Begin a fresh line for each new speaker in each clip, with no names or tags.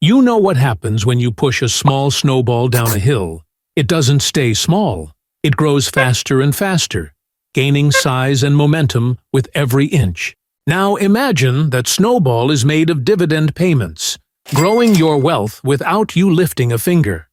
You know what happens when you push a small snowball down a hill. It doesn't stay small. It grows faster and faster, gaining size and momentum with every inch. Now imagine that snowball is made of dividend payments, growing your wealth without you lifting a finger.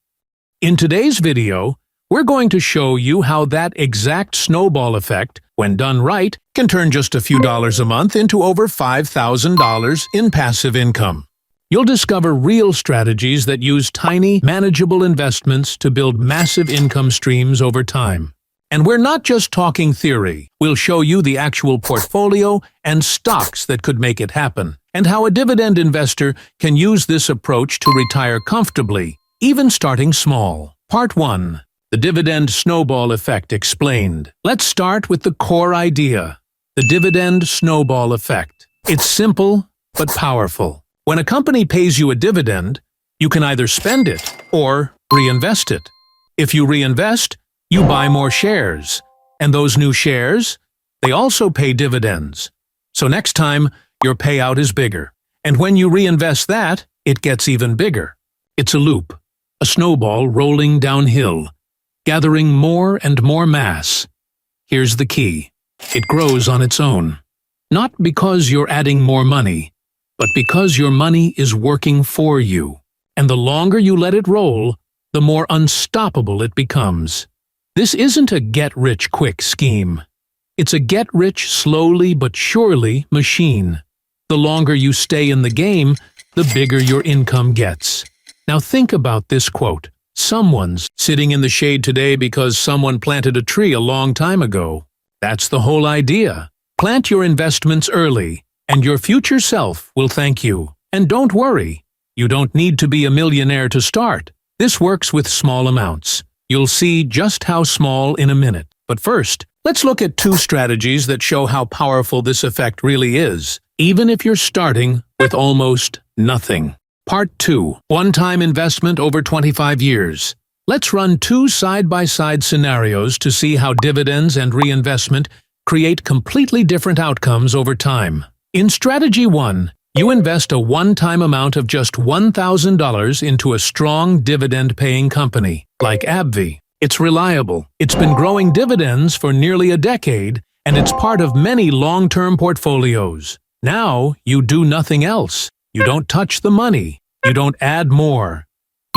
In today's video, we're going to show you how that exact snowball effect, when done right, can turn just a few dollars a month into over $5,000 in passive income. You'll discover real strategies that use tiny, manageable investments to build massive income streams over time. And we're not just talking theory. We'll show you the actual portfolio and stocks that could make it happen, and how a dividend investor can use this approach to retire comfortably, even starting small. Part 1. The Dividend Snowball Effect Explained. Let's start with the core idea. The Dividend Snowball Effect. It's simple, but powerful. When a company pays you a dividend, you can either spend it or reinvest it. If you reinvest, you buy more shares. And those new shares, they also pay dividends. So next time, your payout is bigger. And when you reinvest that, it gets even bigger. It's a loop, a snowball rolling downhill, gathering more and more mass. Here's the key. It grows on its own. Not because you're adding more money, but because your money is working for you. And the longer you let it roll, the more unstoppable it becomes. This isn't a get-rich-quick scheme. It's a get-rich-slowly but surely machine. The longer you stay in the game, the bigger your income gets. Now think about this quote. Someone's sitting in the shade today because someone planted a tree a long time ago. That's the whole idea. Plant your investments early, and your future self will thank you. And don't worry, you don't need to be a millionaire to start. This works with small amounts. You'll see just how small in a minute. But first, let's look at two strategies that show how powerful this effect really is, even if you're starting with almost nothing. Part 2. One-time investment over 25 years. Let's run two side-by-side scenarios to see how dividends and reinvestment create completely different outcomes over time. In Strategy 1, you invest a one-time amount of just $1,000 into a strong dividend-paying company, like AbbVie. It's reliable, it's been growing dividends for nearly a decade, and it's part of many long-term portfolios. Now, you do nothing else. You don't touch the money. You don't add more.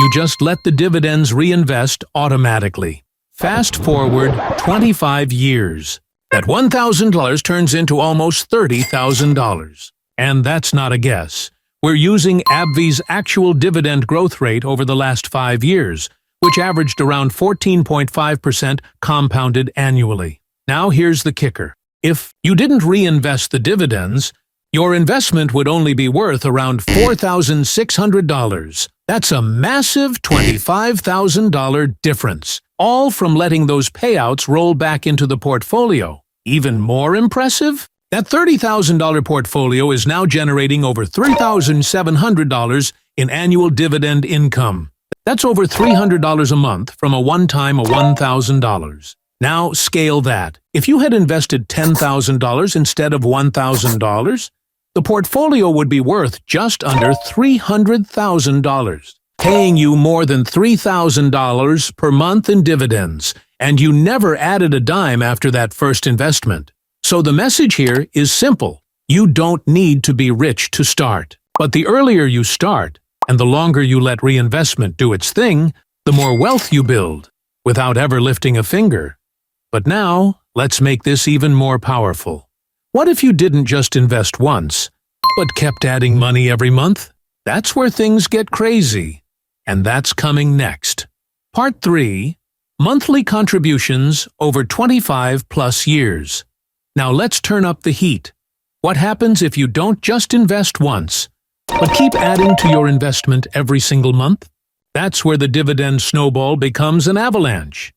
You just let the dividends reinvest automatically. Fast forward 25 years. That $1,000 turns into almost $30,000. And that's not a guess. We're using AbbVie's actual dividend growth rate over the last 5 years, which averaged around 14.5% compounded annually. Now here's the kicker. If you didn't reinvest the dividends, your investment would only be worth around $4,600. That's a massive $25,000 difference, all from letting those payouts roll back into the portfolio. Even more impressive? That $30,000 portfolio is now generating over $3,700 in annual dividend income. That's over $300 a month from a one-time of $1,000. Now scale that. If you had invested $10,000 instead of $1,000, the portfolio would be worth just under $300,000, paying you more than $3,000 per month in dividends, and you never added a dime after that first investment. So the message here is simple. You don't need to be rich to start. But the earlier you start, and the longer you let reinvestment do its thing, the more wealth you build, without ever lifting a finger. But now, let's make this even more powerful. What if you didn't just invest once, but kept adding money every month? That's where things get crazy. And that's coming next. Part 3. Monthly contributions over 25 plus years. Now let's turn up the heat. What happens if you don't just invest once, but keep adding to your investment every single month? That's where the dividend snowball becomes an avalanche.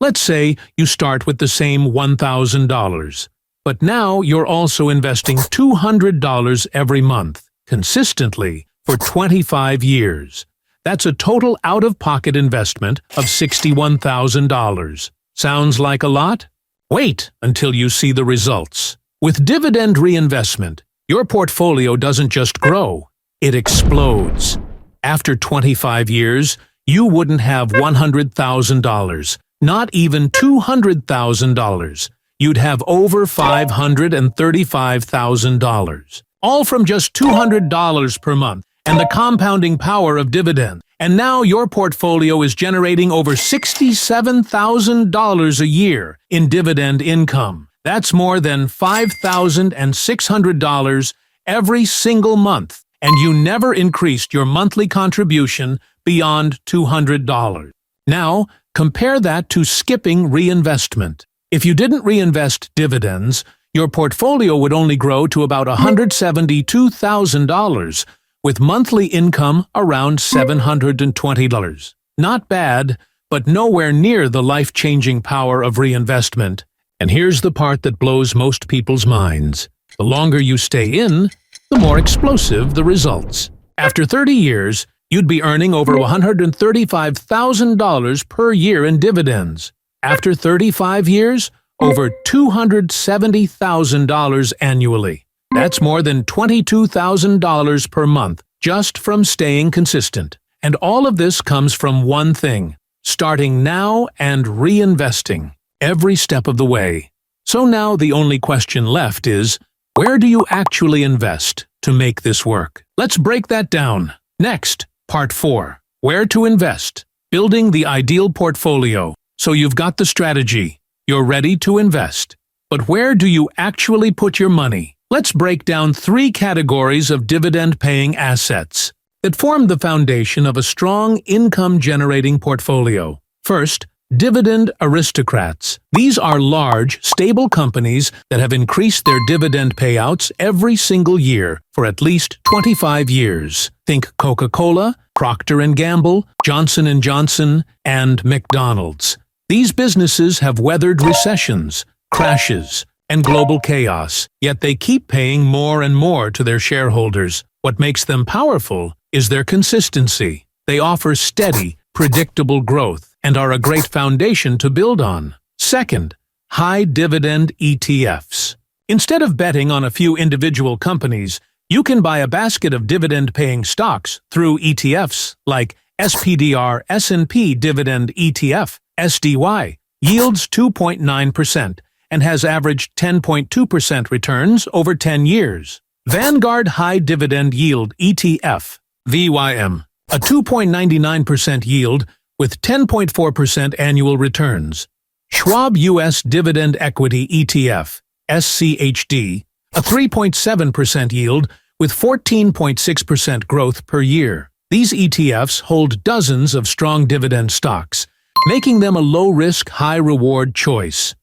Let's say you start with the same $1,000, but now you're also investing $200 every month, consistently, for 25 years. That's a total out-of-pocket investment of $61,000. Sounds like a lot? Wait until you see the results. With dividend reinvestment, your portfolio doesn't just grow, it explodes. After 25 years, you wouldn't have $100,000, not even $200,000. You'd have over $535,000, all from just $200 per month and the compounding power of Dividend. And now your portfolio is generating over $67,000 a year in dividend income. That's more than $5,600 every single month, and you never increased your monthly contribution beyond $200. Now, compare that to skipping reinvestment. If you didn't reinvest dividends, your portfolio would only grow to about $172,000, with monthly income around $720. Not bad, but nowhere near the life-changing power of reinvestment. And here's the part that blows most people's minds. The longer you stay in, the more explosive the results. After 30 years, you'd be earning over $135,000 per year in dividends. After 35 years, over $270,000 annually. That's more than $22,000 per month just from staying consistent. And all of this comes from one thing: starting now and reinvesting every step of the way. So now the only question left is, where do you actually invest to make this work? Let's break that down. Next, Part 4. Where to invest. Building the ideal portfolio. So you've got the strategy. You're ready to invest. But where do you actually put your money? Let's break down 3 categories of dividend-paying assets that form the foundation of a strong income-generating portfolio. First, dividend aristocrats. These are large, stable companies that have increased their dividend payouts every single year for at least 25 years. Think Coca-Cola, Procter & Gamble, Johnson & Johnson, and McDonald's. These businesses have weathered recessions, crashes, and global chaos, yet they keep paying more and more to their shareholders. What makes them powerful is their consistency. They offer steady, predictable growth and are a great foundation to build on. Second, high dividend ETFs. Instead of betting on a few individual companies, you can buy a basket of dividend-paying stocks through ETFs like SPDR S&P Dividend ETF, SDY, yields 2.9% and has averaged 10.2% returns over 10 years. Vanguard High Dividend Yield ETF, VYM, a 2.99% yield with 10.4% annual returns. Schwab U.S. Dividend Equity ETF, SCHD, a 3.7% yield with 14.6% growth per year. These ETFs hold dozens of strong dividend stocks, making them a low-risk, high-reward choice.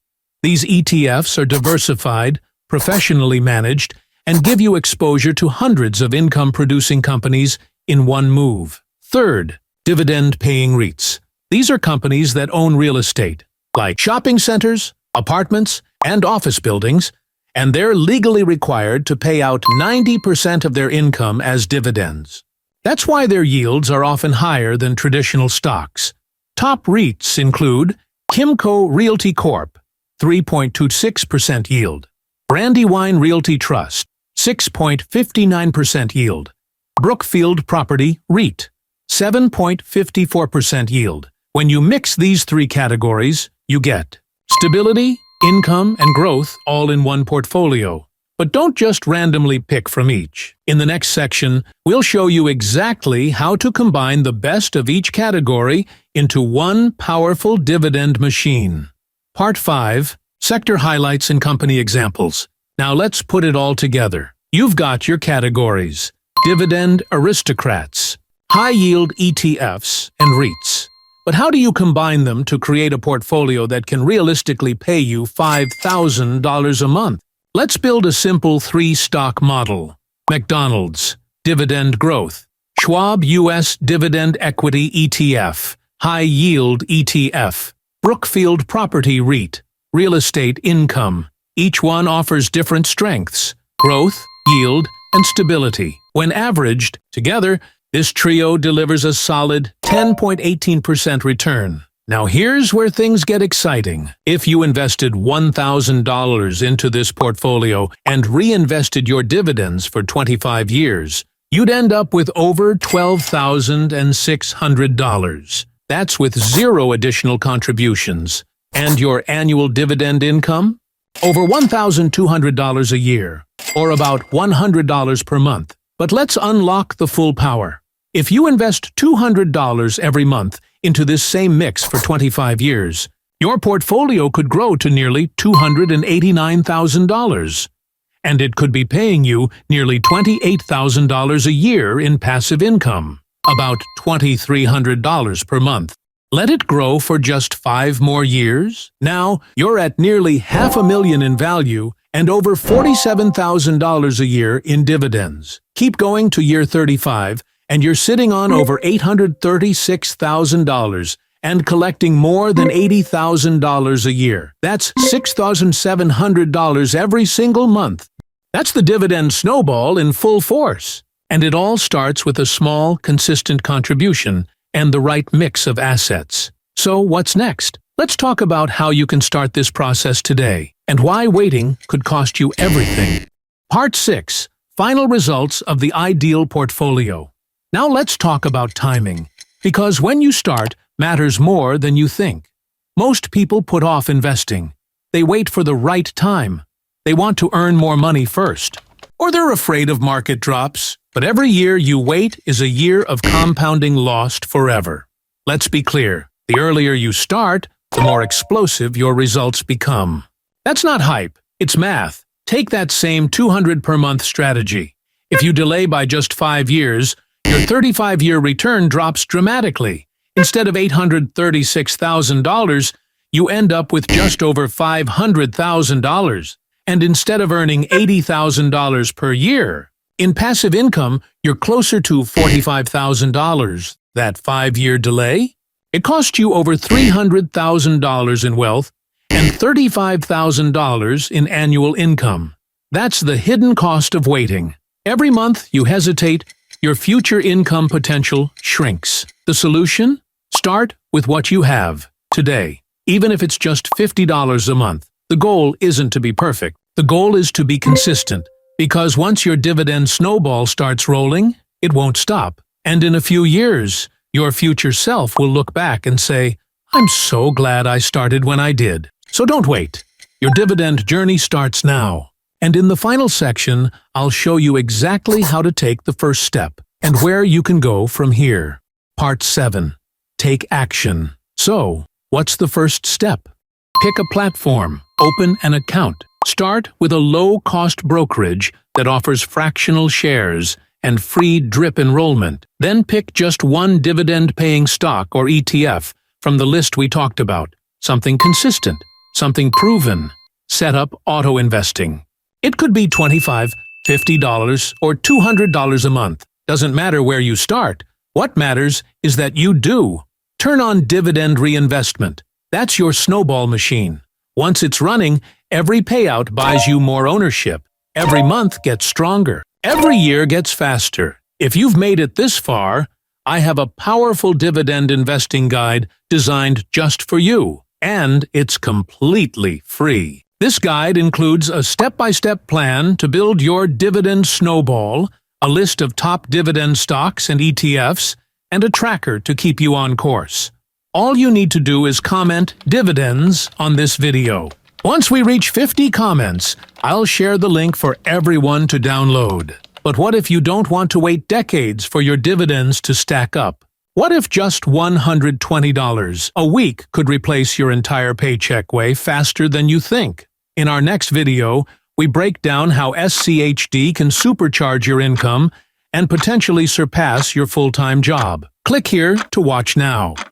These ETFs are diversified, professionally managed, and give you exposure to hundreds of income-producing companies in one move. Third, dividend-paying REITs. These are companies that own real estate, like shopping centers, apartments, and office buildings, and they're legally required to pay out 90% of their income as dividends. That's why their yields are often higher than traditional stocks. Top REITs include Kimco Realty Corp., 3.26% yield, Brandywine Realty Trust, 6.59% yield, Brookfield Property REIT, 7.54% yield. When you mix these 3 categories, you get stability, income, and growth all in one portfolio. But don't just randomly pick from each. In the next section, we'll show you exactly how to combine the best of each category into one powerful dividend machine. Part 5. Sector Highlights and Company Examples. Now let's put it all together. You've got your categories: Dividend Aristocrats, High-Yield ETFs, and REITs. But how do you combine them to create a portfolio that can realistically pay you $5,000 a month? Let's build a simple 3-stock model. McDonald's, Dividend Growth. Schwab U.S. Dividend Equity ETF, High Yield ETF. Brookfield Property REIT, Real Estate Income. Each one offers different strengths: growth, yield, and stability. When averaged together, this trio delivers a solid 10.18% return. Now here's where things get exciting. If you invested $1,000 into this portfolio and reinvested your dividends for 25 years, you'd end up with over $12,600. That's with zero additional contributions. And your annual dividend income? Over $1,200 a year, or about $100 per month. But let's unlock the full power. If you invest $200 every month into this same mix for 25 years, your portfolio could grow to nearly $289,000. And it could be paying you nearly $28,000 a year in passive income, about $2,300 per month. Let it grow for just 5 more years. Now, you're at nearly $500,000 in value and over $47,000 a year in dividends. Keep going to year 35, and you're sitting on over $836,000 and collecting more than $80,000 a year. That's $6,700 every single month. That's the dividend snowball in full force. And it all starts with a small, consistent contribution and the right mix of assets. So what's next? Let's talk about how you can start this process today and why waiting could cost you everything. Part 6. Final results of the ideal portfolio. Now let's talk about timing, because when you start matters more than you think. Most people put off investing. They wait for the right time. They want to earn more money first. Or they're afraid of market drops. But every year you wait is a year of compounding lost forever. Let's be clear. The earlier you start, the more explosive your results become. That's not hype. It's math. Take that same $200 per month strategy. If you delay by just 5 years, your 35-year return drops dramatically. Instead of $836,000, you end up with just over $500,000. And instead of earning $80,000 per year, in passive income, you're closer to $45,000. That 5-year delay? It cost you over $300,000 in wealth and $35,000 in annual income. That's the hidden cost of waiting. Every month you hesitate, your future income potential shrinks. The solution? Start with what you have today, even if it's just $50 a month. The goal isn't to be perfect. The goal is to be consistent. Because once your dividend snowball starts rolling, it won't stop. And in a few years, your future self will look back and say, "I'm so glad I started when I did." So don't wait. Your dividend journey starts now. And in the final section, I'll show you exactly how to take the first step and where you can go from here. Part 7. Take action. So, what's the first step? Pick a platform. Open an account. Start with a low-cost brokerage that offers fractional shares and free DRIP enrollment. Then pick just one dividend-paying stock or ETF from the list we talked about. Something consistent, something proven. Set up auto-investing. It could be $25, $50, or $200 a month. Doesn't matter where you start. What matters is that you do. Turn on dividend reinvestment. That's your snowball machine. Once it's running, every payout buys you more ownership. Every month gets stronger. Every year gets faster. If you've made it this far, I have a powerful dividend investing guide designed just for you, and it's completely free. This guide includes a step-by-step plan to build your dividend snowball, a list of top dividend stocks and ETFs, and a tracker to keep you on course. All you need to do is comment "dividends" on this video. Once we reach 50 comments, I'll share the link for everyone to download. But what if you don't want to wait decades for your dividends to stack up? What if just $120 a week could replace your entire paycheck way faster than you think? In our next video, we break down how SCHD can supercharge your income and potentially surpass your full-time job. Click here to watch now.